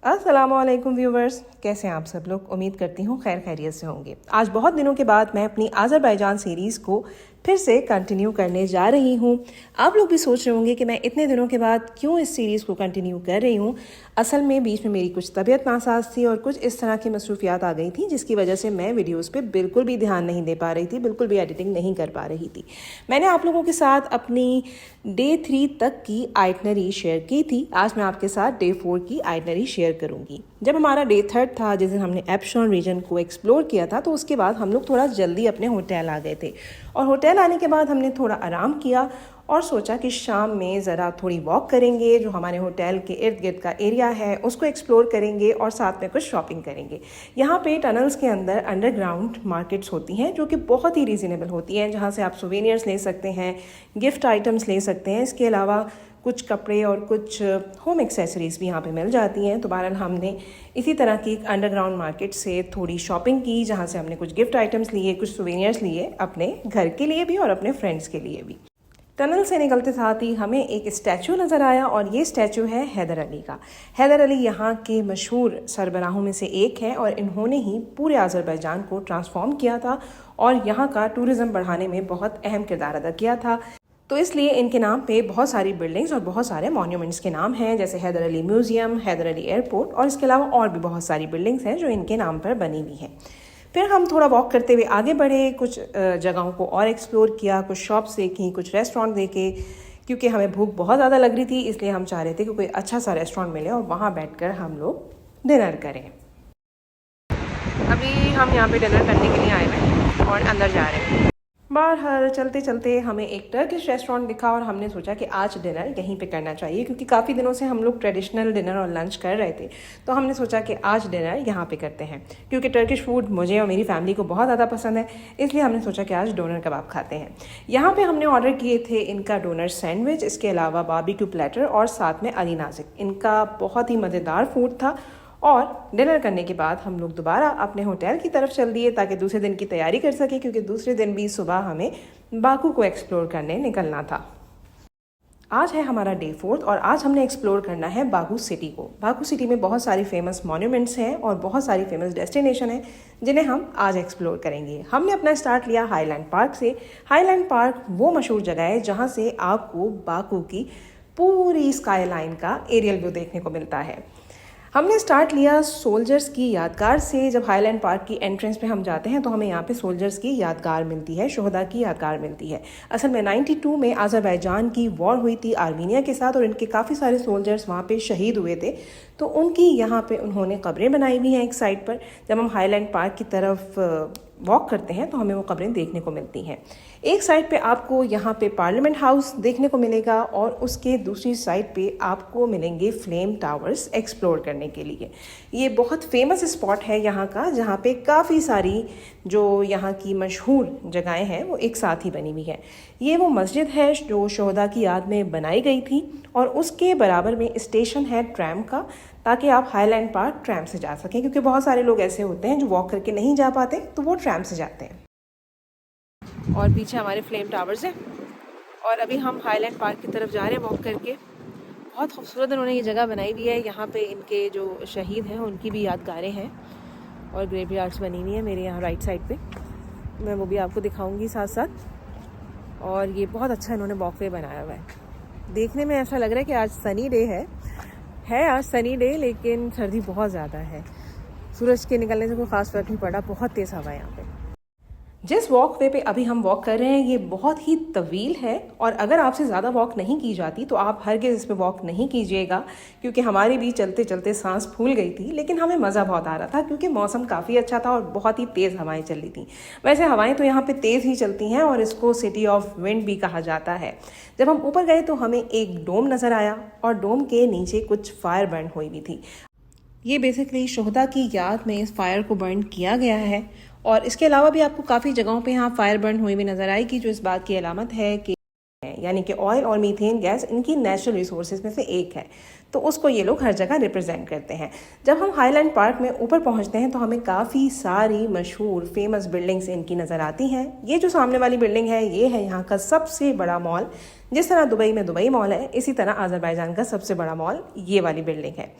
अस्सलामुअलैकुम व्यूवर्स, कैसे हैं आप सब लोग। उम्मीद करती हूँ खैर खैरियत से होंगे। आज बहुत दिनों के बाद मैं अपनी आज़रबाईजान सीरीज़ को फिर से कंटिन्यू करने जा रही हूँ। आप लोग भी सोच रहे होंगे कि मैं इतने दिनों के बाद क्यों इस सीरीज़ को कंटिन्यू कर रही हूँ। असल में बीच में मेरी कुछ तबीयत नासाज थी और कुछ इस तरह की मसरूफियात आ गई थी जिसकी वजह से मैं वीडियोज़ पे बिल्कुल भी ध्यान नहीं दे पा रही थी, बिल्कुल भी एडिटिंग नहीं कर पा रही थी। मैंने आप लोगों के साथ अपनी डे 3 तक की आइटनरी शेयर की थी। आज मैं आपके साथ डे 4 की आइटनरी शेयर करूंगी। जब हमारा डे 3 था, जिस दिन हमने एप्शॉन रीजन को एक्सप्लोर किया था, तो उसके बाद हम लोग थोड़ा जल्दी अपने होटल आ गए थे और होटल आने के बाद हमने थोड़ा आराम किया और सोचा कि शाम में ज़रा थोड़ी वॉक करेंगे, जो हमारे होटल के इर्द गिर्द का एरिया है उसको एक्सप्लोर करेंगे और साथ में कुछ शॉपिंग करेंगे। यहाँ पे टनल्स के अंदर अंडरग्राउंड मार्केट्स होती हैं जो कि बहुत ही रीज़नेबल होती हैं, जहाँ से आप सोवेनियर्स ले सकते हैं, गिफ्ट आइटम्स ले सकते हैं। इसके अलावा कुछ कपड़े और कुछ होम एक्सेसरीज़ भी यहाँ पे मिल जाती हैं। तो बहरहाल हमने इसी तरह की अंडरग्राउंड मार्केट से थोड़ी शॉपिंग की, जहाँ से हमने कुछ गिफ्ट आइटम्स लिए, कुछ सोवेनियर्स लिए, अपने घर के लिए भी और अपने फ्रेंड्स के लिए भी। टनल से निकलते साथ ही हमें एक स्टैचू नज़र आया और ये स्टैचू है हैदर अली का। हैदर अली यहाँ के मशहूर सरबराहों में से एक है और इन्होंने ही पूरे आज़रबाईजान को ट्रांसफॉर्म किया था और यहाँ का टूरिज़्म बढ़ाने में बहुत अहम किरदार अदा किया था। तो इसलिए इनके नाम पे बहुत सारी बिल्डिंग्स और बहुत सारे मॉन्यूमेंट्स के नाम हैं, जैसे हैदर अली म्यूज़ियम, हैदर अली एयरपोर्ट और इसके अलावा और भी बहुत सारी बिल्डिंग्स हैं जो इनके नाम पर बनी हुई हैं। फिर हम थोड़ा वॉक करते हुए आगे बढ़े, कुछ जगहों को और एक्सप्लोर किया, कुछ शॉप्स देखी, कुछ रेस्टोरेंट देखे। क्योंकि हमें भूख बहुत ज़्यादा लग रही थी, इसलिए हम चाह रहे थे कि कोई अच्छा सा रेस्टोरेंट मिले और वहाँ बैठकर हम लोग डिनर करें। अभी हम यहाँ पे डिनर करने के लिए आए हैं और अंदर जा रहे हैं। बहरहाल चलते चलते हमें एक टर्किश रेस्टोरेंट दिखा और हमने सोचा कि आज डिनर यहीं पे करना चाहिए, क्योंकि काफ़ी दिनों से हम लोग ट्रेडिशनल डिनर और लंच कर रहे थे। तो हमने सोचा कि आज डिनर यहाँ पे करते हैं, क्योंकि टर्किश फूड मुझे और मेरी फैमिली को बहुत ज़्यादा पसंद है। इसलिए हमने सोचा कि आज डोनर कबाब खाते हैं। यहाँ पे हमने ऑर्डर किए थे इनका डोनर सैंडविच, इसके अलावा बारबेक्यू प्लेटर और साथ में अली नाज़िक। इनका बहुत ही मज़ेदार फूड था। और डिनर करने के बाद हम लोग दोबारा अपने होटल की तरफ चल दिए ताकि दूसरे दिन की तैयारी कर सके, क्योंकि दूसरे दिन भी सुबह हमें बाकू को एक्सप्लोर करने निकलना था। आज है हमारा डे 4 और आज हमने एक्सप्लोर करना है बाकू सिटी को। बाकू सिटी में बहुत सारी फेमस मॉन्यूमेंट्स हैं और बहुत सारी फेमस डेस्टिनेशन हैं जिन्हें हम आज एक्सप्लोर करेंगे। हमने अपना स्टार्ट लिया हाईलैंड पार्क से। हाईलैंड पार्क वो मशहूर जगह है जहाँ से आपको बाकू की पूरी स्काई लाइन का एरियल व्यू देखने को मिलता है। हमने स्टार्ट लिया सोल्जर्स की यादगार से। जब हाईलैंड पार्क की एंट्रेंस पे हम जाते हैं तो हमें यहाँ पे सोल्जर्स की यादगार मिलती है, शोहदा की यादगार मिलती है। असल में 92 में आज़रबाईजान की वॉर हुई थी आर्मीनिया के साथ और इनके काफ़ी सारे सोल्जर्स वहाँ पे शहीद हुए थे, तो उनकी यहाँ पे उन्होंने कब्रें बनाई हुई हैं एक साइड पर। जब हम हाईलैंड पार्क की तरफ वॉक करते हैं तो हमें वो कब्रें देखने को मिलती हैं। एक साइड पे आपको यहाँ पे पार्लियामेंट हाउस देखने को मिलेगा और उसके दूसरी साइड पे आपको मिलेंगे फ्लेम टावर्स एक्सप्लोर करने के लिए। ये बहुत फेमस स्पॉट है यहाँ का, जहाँ पे काफ़ी सारी जो यहाँ की मशहूर जगहें हैं वो एक साथ ही बनी हुई हैं। ये वो मस्जिद है जो शोहदा की याद में बनाई गई थी और उसके बराबर में स्टेशन है ट्रैम का, ताकि आप हाईलैंड पार्क ट्रैम से जा सकें, क्योंकि बहुत सारे लोग ऐसे होते हैं जो वॉक करके नहीं जा पाते, तो वो ट्रैम से जाते हैं। और पीछे हमारे फ्लेम टावर्स हैं और अभी हम हाईलैंड पार्क की तरफ जा रहे हैं वॉक करके। बहुत खूबसूरत उन्होंने ये जगह बनाई हुई है। यहाँ पे इनके जो शहीद हैं उनकी भी यादगारें हैं और ग्रेवयार्ड्स बनी हुई है मेरे यहाँ राइट साइड पे। मैं वो भी आपको दिखाऊंगी साथ साथ। और ये बहुत अच्छा इन्होंने वॉकवे बनाया हुआ है। देखने में ऐसा लग रहा है कि आज सनी डे है आज सनी डे, लेकिन सर्दी बहुत ज़्यादा है। सूरज के निकलने से कोई ख़ास फर्क नहीं पड़ा, बहुत तेज़ हवा है यहाँ पे। जिस वॉक वे पे अभी हम वॉक कर रहे हैं ये बहुत ही तवील है और अगर आपसे ज़्यादा वॉक नहीं की जाती तो आप हरगिज़ इस पे वॉक नहीं कीजिएगा, क्योंकि हमारी भी चलते चलते सांस फूल गई थी। लेकिन हमें मज़ा बहुत आ रहा था क्योंकि मौसम काफ़ी अच्छा था और बहुत ही तेज़ हवाएं चल रही थी। वैसे हवाएं तो यहाँ पे तेज़ ही चलती हैं और इसको सिटी ऑफ विंड भी कहा जाता है। जब हम ऊपर गए तो हमें एक डोम नज़र आया और डोम के नीचे कुछ फायर बर्न हुई हुई थी। ये बेसिकली शोहदा की याद में इस फायर को बर्न किया गया है। और इसके अलावा भी आपको काफ़ी जगहों पे यहाँ फायर बर्न हुई हुई नज़र आएगी, जो इस बात की अलामत है कि यानी कि ऑयल और मीथेन गैस इनकी नेचुरल रिसोर्सेज में से एक है, तो उसको ये लोग हर जगह रिप्रेजेंट करते हैं। जब हम हाईलैंड पार्क में ऊपर पहुंचते हैं तो हमें काफ़ी सारी मशहूर फेमस बिल्डिंग्स इनकी नज़र आती हैं। ये जो सामने वाली बिल्डिंग है ये है यहाँ का सबसे बड़ा मॉल। जिस तरह दुबई में दुबई मॉल है, इसी तरह आज़रबाईजान का सबसे बड़ा मॉल ये वाली बिल्डिंग है।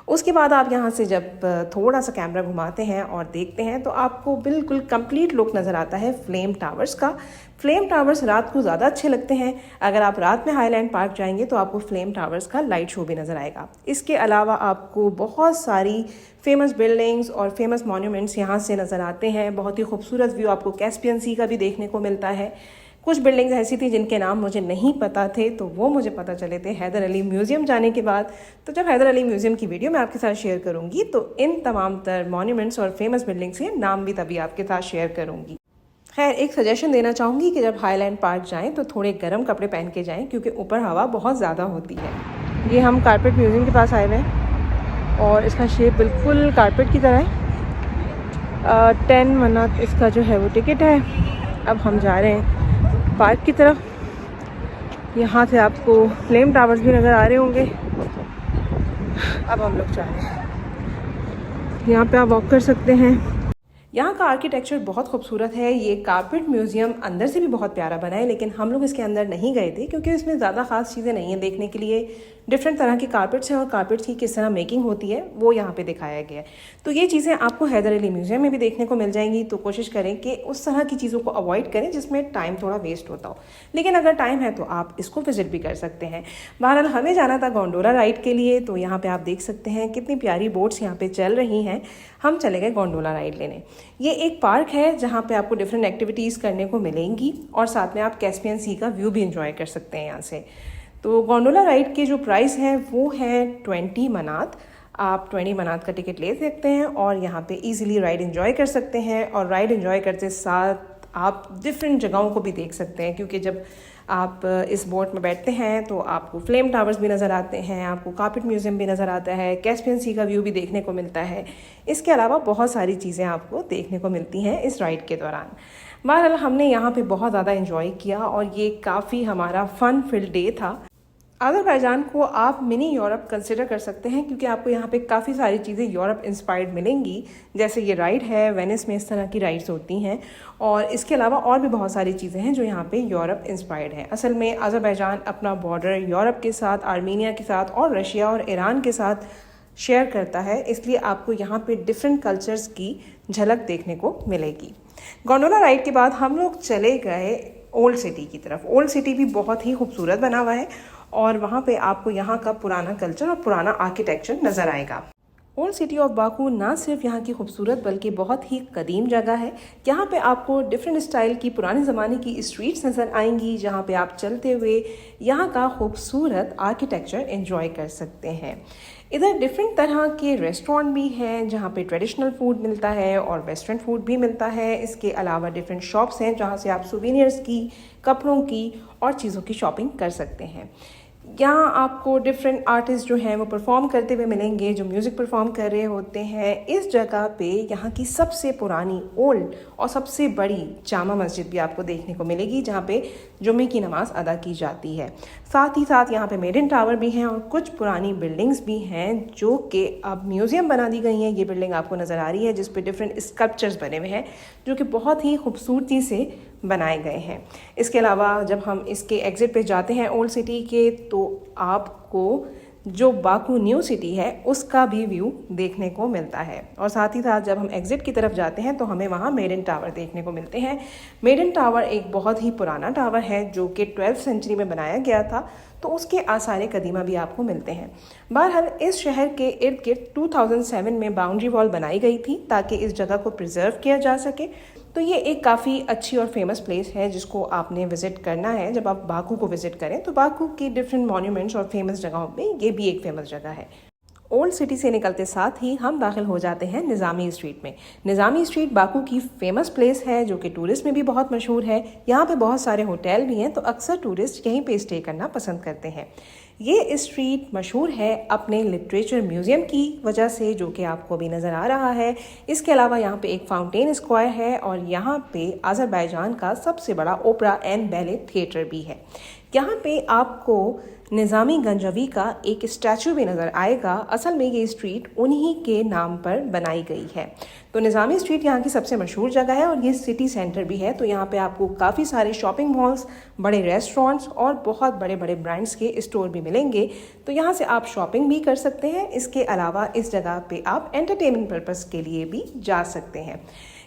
उसके बाद आप यहाँ से जब थोड़ा सा कैमरा घुमाते हैं और देखते हैं तो आपको बिल्कुल कंप्लीट लुक नज़र आता है फ्लेम टावर्स का। फ्लेम टावर्स रात को ज़्यादा अच्छे लगते हैं। अगर आप रात में हाईलैंड पार्क जाएंगे तो आपको फ्लेम टावर्स का लाइट शो भी नज़र आएगा। इसके अलावा आपको बहुत सारी फेमस बिल्डिंग्स और फेमस मॉन्यूमेंट्स यहाँ से नज़र आते हैं। बहुत ही खूबसूरत व्यू आपको कैस्पियन सी का भी देखने को मिलता है। कुछ बिल्डिंग्स ऐसी थी जिनके नाम मुझे नहीं पता थे, तो वो मुझे पता चले थे हैदर अली म्यूज़ियम जाने के बाद। तो जब हैदर अली म्यूज़ियम की वीडियो मैं आपके साथ शेयर करूँगी तो इन तमाम तर मॉन्यूमेंट्स और फेमस बिल्डिंग्स के नाम भी तभी आपके साथ शेयर करूँगी। खैर, एक सजेशन देना चाहूँगी कि जब हाईलैंड पार्क जाएँ तो थोड़े गर्म कपड़े पहन के जाएँ, क्योंकि ऊपर हवा बहुत ज़्यादा होती है। ये हम कारपेट म्यूज़ियम के पास आए हुए हैं और इसका शेप बिल्कुल कारपेट की तरह है। 10 मनात इसका जो है वो टिकट है। अब हम जा रहे हैं पार्क की तरफ। यहाँ से आपको फ्लेम टावर्स भी नज़र आ रहे होंगे। अब हम लोग जा रहे हैं। यहाँ पे आप वॉक कर सकते हैं। यहाँ का आर्किटेक्चर बहुत खूबसूरत है। ये कारपेट म्यूज़ियम अंदर से भी बहुत प्यारा बना है, लेकिन हम लोग इसके अंदर नहीं गए थे क्योंकि इसमें ज़्यादा ख़ास चीज़ें नहीं हैं देखने के लिए। डिफरेंट तरह के कारपेट्स हैं और कारपेट्स की किस तरह मेकिंग होती है वो यहाँ पे दिखाया गया है। तो ये चीज़ें आपको हैदर अली म्यूज़ियम में भी देखने को मिल जाएंगी। तो कोशिश करें कि उस तरह की चीज़ों को अवॉइड करें जिसमें टाइम थोड़ा वेस्ट होता हो, लेकिन अगर टाइम है तो आप इसको विजिट भी कर सकते हैं। बहरहाल हमें जाना था गोंडोला राइड के लिए, तो यहाँ पर आप देख सकते हैं कितनी प्यारी बोट्स यहाँ पर चल रही हैं। हम चले गए गोंडोला राइड लेने। ये एक पार्क है जहाँ पे आपको डिफरेंट एक्टिविटीज़ करने को मिलेंगी और साथ में आप कैस्पियन सी का व्यू भी एंजॉय कर सकते हैं यहाँ से। तो गोंडोला राइड के जो प्राइस हैं वो है 20 मनात। आप 20 मनात का टिकट ले सकते हैं और यहाँ पे इजीली राइड एंजॉय कर सकते हैं। और राइड एंजॉय करते साथ आप डिफरेंट जगहों को भी देख सकते हैं, क्योंकि जब आप इस बोट में बैठते हैं तो आपको फ्लेम टावर्स भी नज़र आते हैं, आपको कारपेट म्यूज़ियम भी नज़र आता है, कैस्पियन सी का व्यू भी देखने को मिलता है। इसके अलावा बहुत सारी चीज़ें आपको देखने को मिलती हैं इस राइड के दौरान। बहरहाल हमने यहाँ पे बहुत ज़्यादा एंजॉय किया और ये काफ़ी हमारा फन फिल्ड डे था। अज़रबैजान को आप मिनी यूरोप कंसिडर कर सकते हैं, क्योंकि आपको यहाँ पे काफ़ी सारी चीज़ें यूरोप इंस्पायर्ड मिलेंगी। जैसे ये राइड है, वेनिस में इस तरह की राइड्स होती हैं, और इसके अलावा और भी बहुत सारी चीज़ें हैं जो यहाँ पे यूरोप इंस्पायर्ड हैं। असल में अज़रबैजान अपना बॉर्डर यूरोप के साथ, आर्मीनिया के साथ और रशिया और ईरान के साथ शेयर करता है, इसलिए आपको यहाँ पे डिफरेंट कल्चर्स की झलक देखने को मिलेगी। गोंडोला राइड के बाद हम लोग चले गए ओल्ड सिटी की तरफ। ओल्ड सिटी भी बहुत ही खूबसूरत बना हुआ है और वहाँ पे आपको यहाँ का पुराना कल्चर और पुराना आर्किटेक्चर नज़र आएगा। ओल्ड सिटी ऑफ बाकू ना सिर्फ यहाँ की खूबसूरत बल्कि बहुत ही कदीम जगह है। यहाँ पे आपको डिफरेंट स्टाइल की पुराने ज़माने की स्ट्रीट्स नज़र आएंगी, जहाँ पे आप चलते हुए यहाँ का खूबसूरत आर्किटेक्चर एंजॉय कर सकते हैं। इधर डिफरेंट तरह के रेस्टोरेंट भी हैं जहाँ पे ट्रेडिशनल फूड मिलता है और वेस्टर्न फूड भी मिलता है। इसके अलावा डिफरेंट शॉप्स हैं जहाँ से आप सुवेनियर्स की, कपड़ों की और चीज़ों की शॉपिंग कर सकते हैं। यहाँ आपको डिफरेंट आर्टिस्ट जो हैं वो परफॉर्म करते हुए मिलेंगे, जो म्यूज़िक परफॉर्म कर रहे होते हैं। इस जगह पे यहाँ की सबसे पुरानी ओल्ड और सबसे बड़ी जामा मस्जिद भी आपको देखने को मिलेगी, जहाँ पे जुम्मे की नमाज अदा की जाती है। साथ ही साथ यहाँ पे मेडन टावर भी हैं और कुछ पुरानी बिल्डिंग्स भी हैं जो कि अब म्यूज़ियम बना दी गई हैं। ये बिल्डिंग आपको नज़र आ रही है जिस पे डिफरेंट स्कल्पचर्स बने हुए हैं जो कि बहुत ही खूबसूरती से बनाए गए हैं। इसके अलावा जब हम इसके एग्ज़िट पे जाते हैं ओल्ड सिटी के, तो आपको जो बाकू न्यू सिटी है उसका भी व्यू देखने को मिलता है। और साथ ही साथ जब हम एग्ज़िट की तरफ जाते हैं तो हमें वहाँ मेडन टावर देखने को मिलते हैं। मेडन टावर एक बहुत ही पुराना टावर है जो कि 12th सेंचुरी में बनाया गया था, तो उसके आसार कदीमा भी आपको मिलते हैं। बहरहाल इस शहर के इर्द गिर्द 2007 में बाउंड्री वॉल बनाई गई थी ताकि इस जगह को प्रिजर्व किया जा सके। तो ये एक काफ़ी अच्छी और फेमस प्लेस है जिसको आपने विज़िट करना है। जब आप बाकू को विज़िट करें तो बाकू की डिफरेंट मॉन्यूमेंट्स और फेमस जगहों में ये भी एक फेमस जगह है। ओल्ड सिटी से निकलते साथ ही हम दाखिल हो जाते हैं निज़ामी स्ट्रीट में। निज़ामी स्ट्रीट बाकू की फेमस प्लेस है जो कि टूरिस्ट में भी बहुत मशहूर है। यहाँ पे बहुत सारे होटल भी हैं, तो अक्सर टूरिस्ट यहीं पे स्टे करना पसंद करते हैं। ये स्ट्रीट मशहूर है अपने लिटरेचर म्यूज़ियम की वजह से, जो कि आपको भी नज़र आ रहा है। इसके अलावा यहाँ पे एक फाउंटेन स्क्वायर है और यहाँ पे अज़रबैजान का सबसे बड़ा ओपेरा एंड बैले थिएटर भी है। यहाँ पे आपको निज़ामी गंजवी का एक स्टैचू भी नज़र आएगा। असल में ये स्ट्रीट उन्हीं के नाम पर बनाई गई है। तो निज़ामी स्ट्रीट यहाँ की सबसे मशहूर जगह है और ये सिटी सेंटर भी है। तो यहाँ पे आपको काफ़ी सारे शॉपिंग मॉल्स, बड़े रेस्टोरेंट्स और बहुत बड़े बड़े ब्रांड्स के स्टोर भी मिलेंगे। तो यहाँ से आप शॉपिंग भी कर सकते हैं। इसके अलावा इस जगह पे आप एंटरटेनमेंट पर्पज़ के लिए भी जा सकते हैं।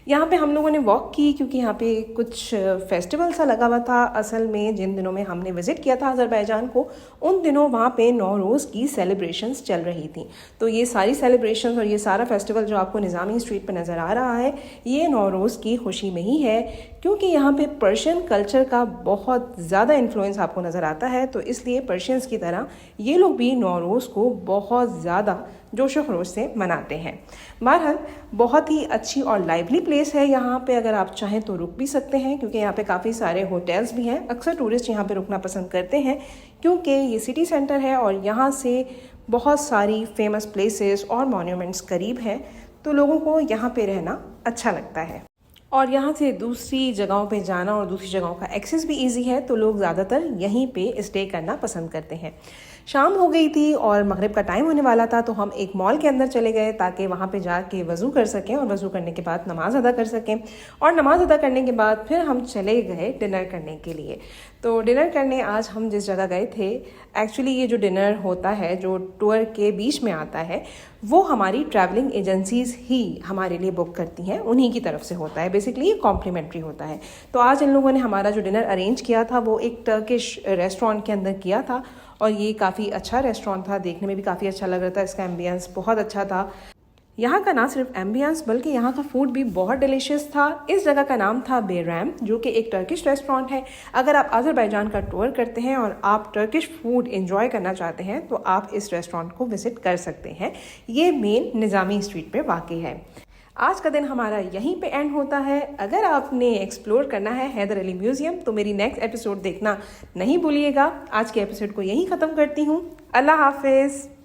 यहाँ पे हम लोगों ने वॉक की क्योंकि यहाँ पे कुछ फेस्टिवल सा लगा हुआ था। असल में जिन दिनों में हमने विज़िट किया था अज़रबैजान को, उन दिनों वहाँ पे नौरोज़ की सेलिब्रेशंस चल रही थी। तो ये सारी सेलिब्रेशंस और ये सारा फेस्टिवल जो आपको निज़ामी स्ट्रीट पे नज़र आ रहा है, ये नौरोज़ की खुशी में ही है, क्योंकि यहाँ पे पर्शियन कल्चर का बहुत ज़्यादा इन्फ्लुएंस आपको नज़र आता है। तो इसलिए पर्शियंस की तरह ये लोग भी नौरोज़ को बहुत ज़्यादा जोशो खरोश से मनाते हैं। बहरहाल बहुत ही अच्छी और लाइवली प्लेस है। यहाँ पे अगर आप चाहें तो रुक भी सकते हैं, क्योंकि यहाँ पे काफ़ी सारे होटल्स भी हैं। अक्सर टूरिस्ट यहाँ पे रुकना पसंद करते हैं क्योंकि ये सिटी सेंटर है और यहाँ से बहुत सारी फेमस प्लेसेस और मॉन्यूमेंट्स करीब हैं। तो लोगों को यहाँ पे रहना अच्छा लगता है और यहाँ से दूसरी जगहों पे जाना और दूसरी जगहों का एक्सेस भी इजी है। तो लोग ज़्यादातर यहीं पे स्टे करना पसंद करते हैं। शाम हो गई थी और मगरिब का टाइम होने वाला था, तो हम एक मॉल के अंदर चले गए ताकि वहाँ पे जाके वज़ू कर सकें और वज़ू करने के बाद नमाज़ अदा कर सकें। और नमाज़ अदा करने के बाद फिर हम चले गए डिनर करने के लिए। तो डिनर करने आज हम जिस जगह गए थे, एक्चुअली ये जो डिनर होता है जो टूर के बीच में आता है, वो हमारी ट्रैवलिंग एजेंसीज़ ही हमारे लिए बुक करती हैं, उन्हीं की तरफ से होता है। बेसिकली ये कॉम्प्लीमेंट्री होता है। तो आज इन लोगों ने हमारा जो डिनर अरेंज किया था वो एक टर्किश रेस्टोरेंट के अंदर किया था और ये काफ़ी अच्छा रेस्टोरेंट था, देखने में भी काफ़ी अच्छा लग रहा था। इसका एम्बियंस बहुत अच्छा था। यहाँ का ना सिर्फ एम्बियंस बल्कि यहाँ का फूड भी बहुत डिलीशियस था। इस जगह का नाम था बेरैम, जो कि एक टर्किश रेस्टोरेंट है। अगर आप अज़रबैजान का टूर करते हैं और आप टर्किश फूड एंजॉय करना चाहते हैं तो आप इस रेस्टोरेंट को विज़िट कर सकते हैं। ये मेन निज़ामी स्ट्रीट पे वाक़ई है। आज का दिन हमारा यहीं पे एंड होता है। अगर आपने एक्सप्लोर करना है हैदर अली म्यूज़ियम तो मेरी नेक्स्ट एपिसोड देखना नहीं भूलिएगा। आज के एपिसोड को यहीं ख़त्म करती हूँ। अल्लाह हाफिज़।